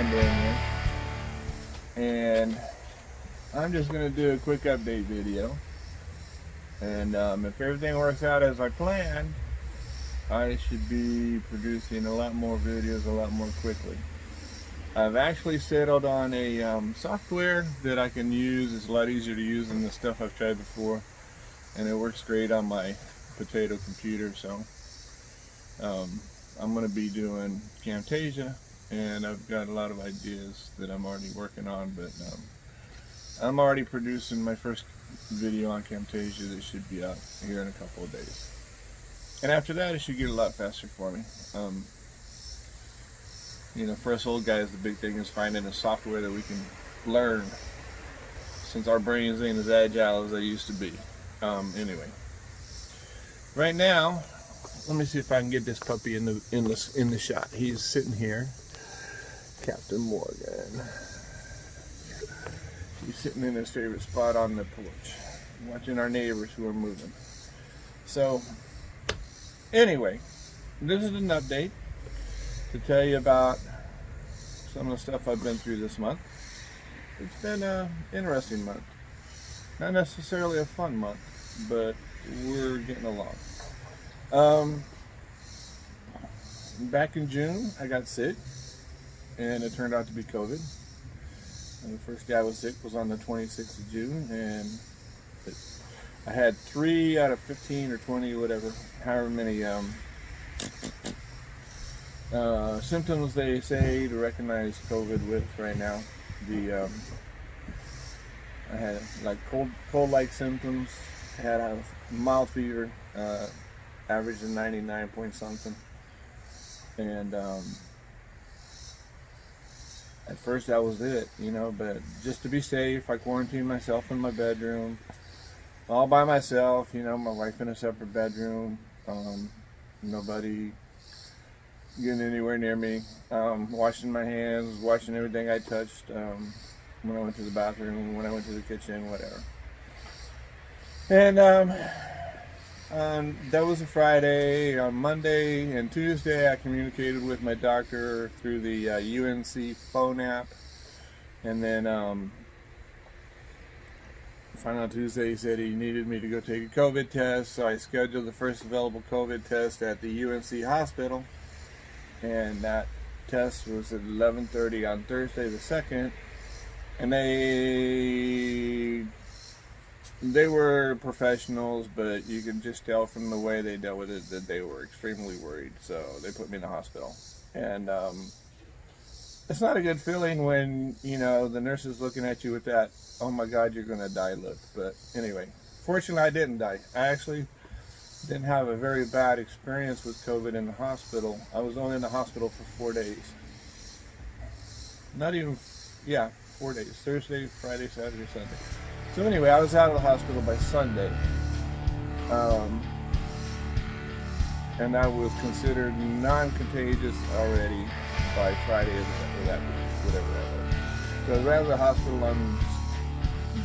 Trumpandemia, and I'm just going to do a quick update video. And if everything works out as I planned, I should be producing a lot more videos a lot more quickly. I've actually settled on a software that I can use. It's a lot easier to use than the stuff I've tried before, and it works great on my potato computer. So I'm going to be doing Camtasia, and I've got a lot of ideas that I'm already working on, but I'm already producing my first video on Camtasia that should be out here in a couple of days. And after that, it should get a lot faster for me. You know, for us old guys, the big thing is finding a software that we can learn, since our brains ain't as agile as they used to be. Anyway, right now, let me see if I can get this puppy in the shot. He's sitting here, Captain Morgan. He's sitting in his favorite spot on the porch, watching our neighbors who are moving. So, anyway, this is an update to tell you about some of the stuff I've been through this month. It's been an interesting month. Not necessarily a fun month, but we're getting along. Back in June, I got sick, and it turned out to be COVID. And the first day I was sick was on the 26th of June, and I had 3 out of 15 or 20, whatever, however many symptoms they say to recognize COVID with right now. I had like cold-like symptoms, had a mild fever, averaging 99 point something, and at first that was it, you know, but just to be safe, I quarantined myself in my bedroom, all by myself, you know, my wife in a separate bedroom, nobody getting anywhere near me, washing my hands, washing everything I touched, when I went to the bathroom, when I went to the kitchen, whatever. And that was a Friday. On Monday and Tuesday, I communicated with my doctor through the UNC phone app, and then finally on Tuesday he said he needed me to go take a COVID test, so I scheduled the first available COVID test at the UNC hospital, and that test was at 11:30 on Thursday the 2nd, and they were professionals, but you could just tell from the way they dealt with it that they were extremely worried, so they put me in the hospital. And it's not a good feeling when, you know, the nurse is looking at you with that, oh my God, you're gonna die look. But anyway, fortunately I didn't die. I actually didn't have a very bad experience with COVID in the hospital. I was only in the hospital for 4 days. Not even, yeah, 4 days. Thursday, Friday, Saturday, Sunday. So anyway, I was out of the hospital by Sunday. And I was considered non-contagious already by Friday of that week, whatever that was. So I was out of the hospital on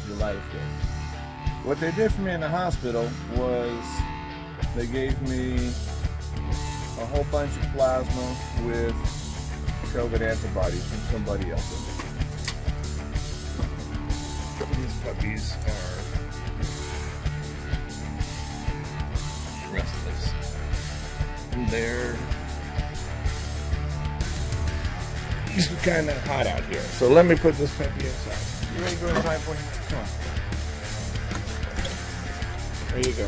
July 5th. What they did for me in the hospital was they gave me a whole bunch of plasma with COVID antibodies from somebody else in it. These puppies are restless. And it's kind of hot out here. So let me put this puppy inside. You ready to go inside, boy? Come on. There you go.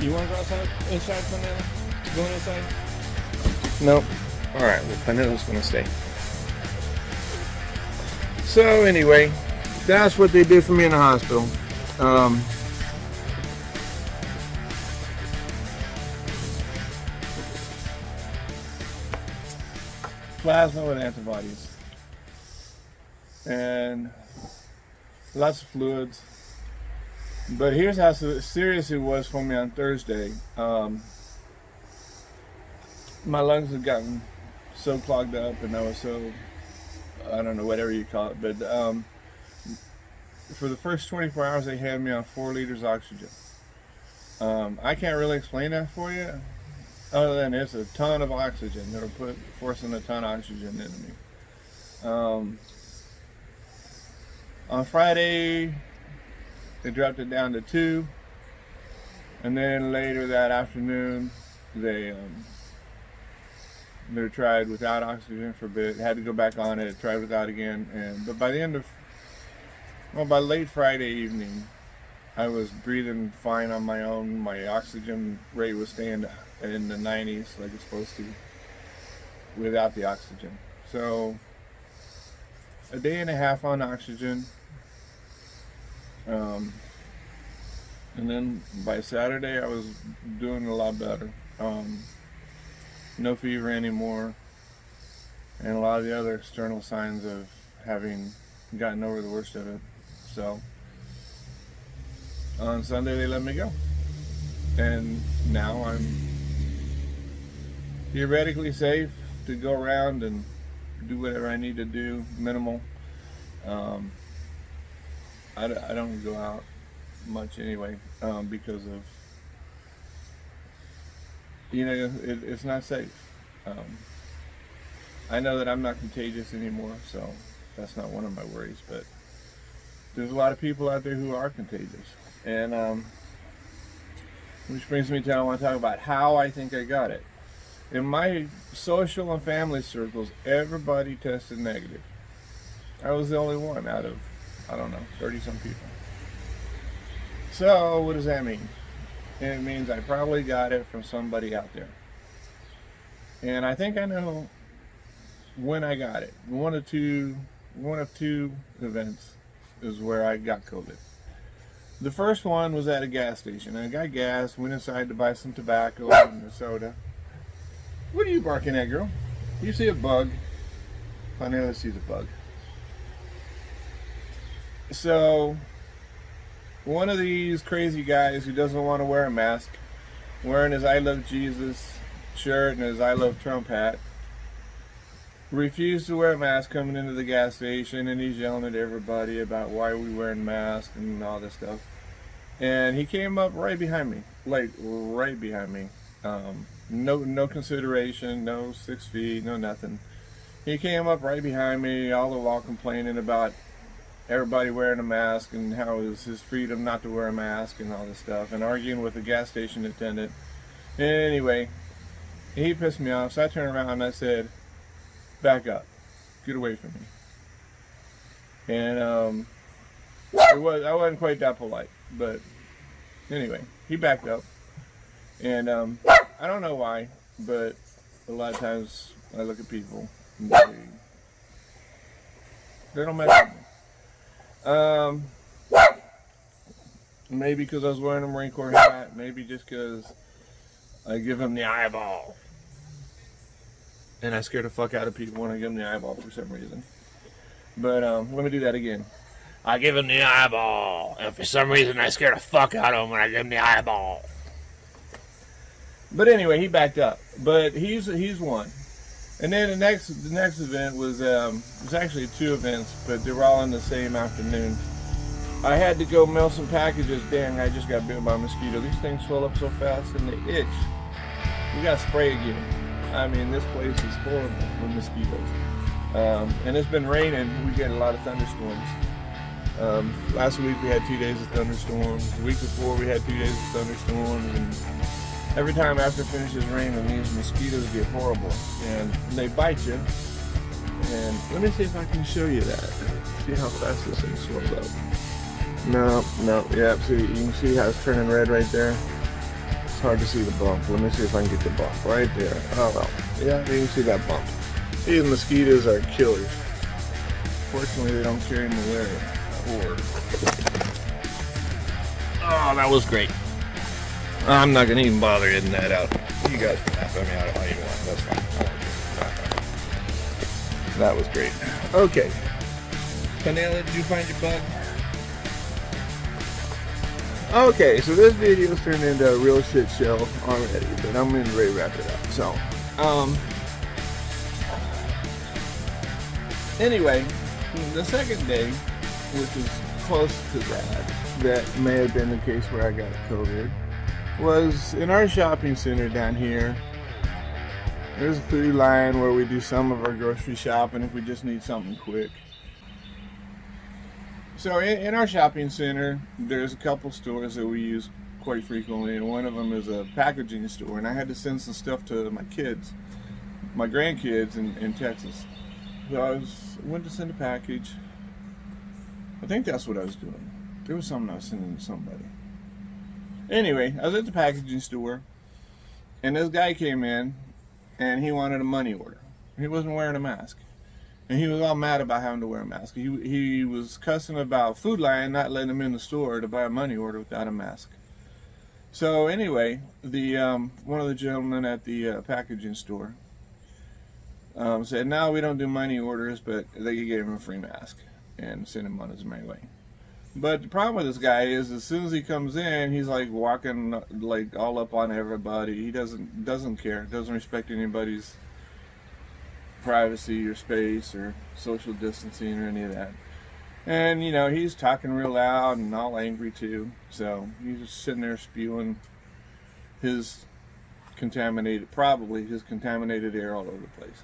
You want to go outside? Inside, Panella? Going inside? Nope. Alright, well, Panella's going to stay. So anyway, that's what they did for me in the hospital. Plasma with antibodies. And lots of fluids. But here's how serious it was for me on Thursday. My lungs had gotten so clogged up, and I was so, I don't know, whatever you call it, but for the first 24 hours they had me on 4 liters oxygen. I can't really explain that for you, other than it's a ton of oxygen. They were forcing a ton of oxygen into me. On Friday, they dropped it down to 2, and then later that afternoon, they tried without oxygen for a bit. Had to go back on it. Tried without again, but by the end of, by late Friday evening, I was breathing fine on my own. My oxygen rate was staying in the 90s like it's supposed to without the oxygen. So a day and a half on oxygen, and then by Saturday I was doing a lot better. No fever anymore, and a lot of the other external signs of having gotten over the worst of it. So on Sunday they let me go, and now I'm theoretically safe to go around and do whatever I need to do, minimal. I don't go out much anyway, because of, it's not safe. I know that I'm not contagious anymore, so that's not one of my worries, but there's a lot of people out there who are contagious. And which brings me to, I want to talk about how I think I got it. In my social and family circles, everybody tested negative. I was the only one out of, 30 some people. So what does that mean? It means I probably got it from somebody out there. And I think I know when I got it. One of two events is where I got COVID. The first one was at a gas station. I got gas, went inside to buy some tobacco and a soda. What are you barking at, girl? You see a bug? Finally sees a bug. So one of these crazy guys who doesn't want to wear a mask, wearing his I Love Jesus shirt and his I Love Trump hat, refused to wear a mask coming into the gas station, and he's yelling at everybody about why are we wearing masks and all this stuff. And he came up right behind me, like right behind me. No consideration, no 6 feet, no nothing. He came up right behind me, all the while complaining about everybody wearing a mask and how it was his freedom not to wear a mask and all this stuff, and arguing with the gas station attendant. Anyway, he pissed me off, so I turned around and I said, back up, get away from me. And I wasn't quite that polite, but anyway, he backed up. And I don't know why, but a lot of times I look at people and they don't mess with me. Maybe because I was wearing a Marine Corps hat, maybe just because I give them the eyeball. And I scare the fuck out of people when I give them the eyeball for some reason. But let me do that again. I give him the eyeball, and for some reason I scare the fuck out of him when I give him the eyeball. But anyway, he backed up. But he's one. And then the next event was actually 2 events, but they were all in the same afternoon. I had to go mail some packages. Dang, I just got bit by a mosquito. These things swell up so fast and they itch. We got spray again. I mean, this place is horrible with mosquitoes. And it's been raining. We get a lot of thunderstorms. Last week we had 2 days of thunderstorms. The week before we had 2 days of thunderstorms. And every time after it finishes raining, these mosquitoes get horrible. And they bite you. And let me see if I can show you that. See how fast this thing swells up. No, yeah, see, you can see how it's turning red right there. It's hard to see the bump. Let me see if I can get the bump right there. Oh well, yeah, you can see that bump. These mosquitoes are killers. Fortunately, they don't carry malaria. Oh, that was great. I'm not gonna even bother getting that out. You guys can laugh at me out all you want. That's fine. That was great. Okay. Panela, did you find your bug? Okay, so this video's turned into a real shit show already, but I'm gonna ready to wrap it up. So, anyway, the second day, which is close to that may have been the case where I got COVID, was in our shopping center down here. There's a food line where we do some of our grocery shopping if we just need something quick. So in our shopping center, there's a couple stores that we use quite frequently, and one of them is a packaging store, and I had to send some stuff to my kids, my grandkids in Texas. So I went to send a package. I think that's what I was doing. There was something I was sending to somebody. Anyway, I was at the packaging store, and this guy came in, and he wanted a money order. He wasn't wearing a mask, and he was all mad about having to wear a mask. He was cussing about Food Lion not letting him in the store to buy a money order without a mask. So anyway, one of the gentlemen at the packaging store said, no, we don't do money orders, but they gave him a free mask and sent him on his merry way. But the problem with this guy is, as soon as he comes in, he's like walking like all up on everybody. He doesn't care, doesn't respect anybody's privacy or space or social distancing or any of that. And you know, he's talking real loud and all angry too. So he's just sitting there spewing his contaminated air all over the place.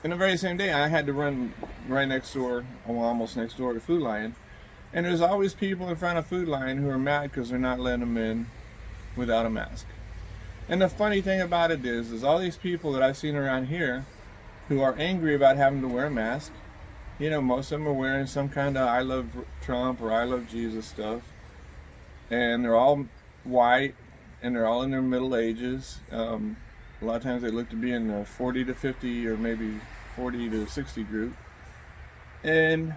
And the very same day, I had to run right next door, almost next door to Food Lion. And there's always people in front of Food Lion who are mad because they're not letting them in without a mask. And the funny thing about it is all these people that I've seen around here who are angry about having to wear a mask, you know, most of them are wearing some kind of I love Trump or I love Jesus stuff. And they're all white, and they're all in their middle ages. A lot of times they look to be in the 40 to 50 or maybe 40 to 60 group. And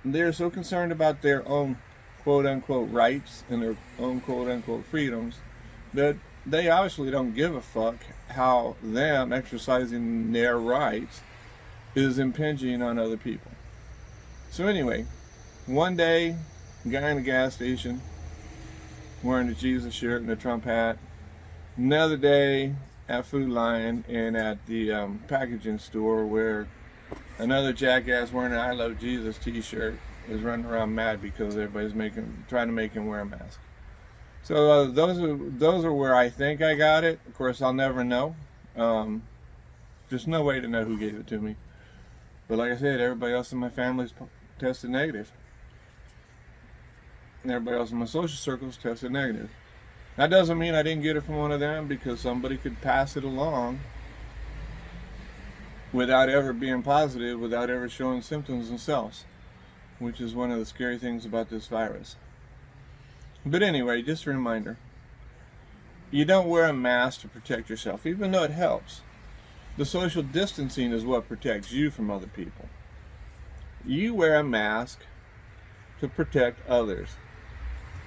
they're so concerned about their own quote-unquote rights and their own quote-unquote freedoms that they obviously don't give a fuck how them exercising their rights is impinging on other people. So anyway, one day, a guy in a gas station wearing a Jesus shirt and a Trump hat. Another day at Food Lion and at the packaging store where another jackass wearing an I Love Jesus t-shirt is running around mad because everybody's trying to make him wear a mask. So those are where I think I got it. Of course, I'll never know. There's no way to know who gave it to me. But like I said, everybody else in my family's tested negative. And everybody else in my social circles tested negative. That doesn't mean I didn't get it from one of them, because somebody could pass it along without ever being positive, without ever showing symptoms themselves, which is one of the scary things about this virus. But anyway, just a reminder, you don't wear a mask to protect yourself, even though it helps. The social distancing is what protects you from other people. You wear a mask to protect others.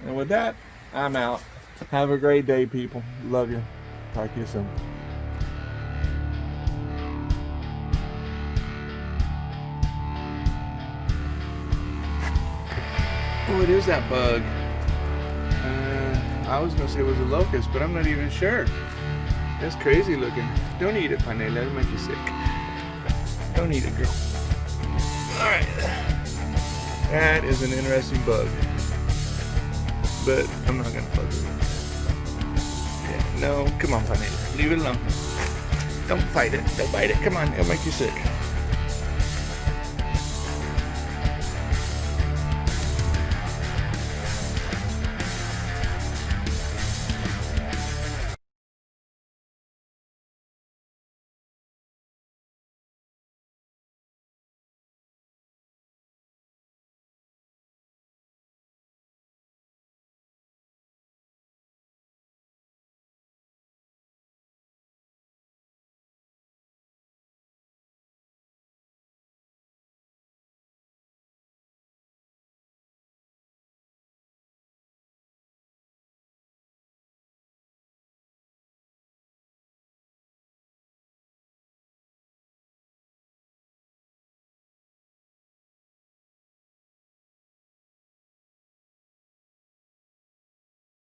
And with that, I'm out. Have a great day, people. Love you. Talk to you soon. What is that bug? I was going to say it was a locust, but I'm not even sure. That's crazy looking. Don't eat it, Panela. It'll make you sick. Don't eat it, girl. Alright. That is an interesting bug. But I'm not going to fuck with it. Yeah, no, come on, Panela. Leave it alone. Don't fight it. Don't bite it. Come on, it'll make you sick.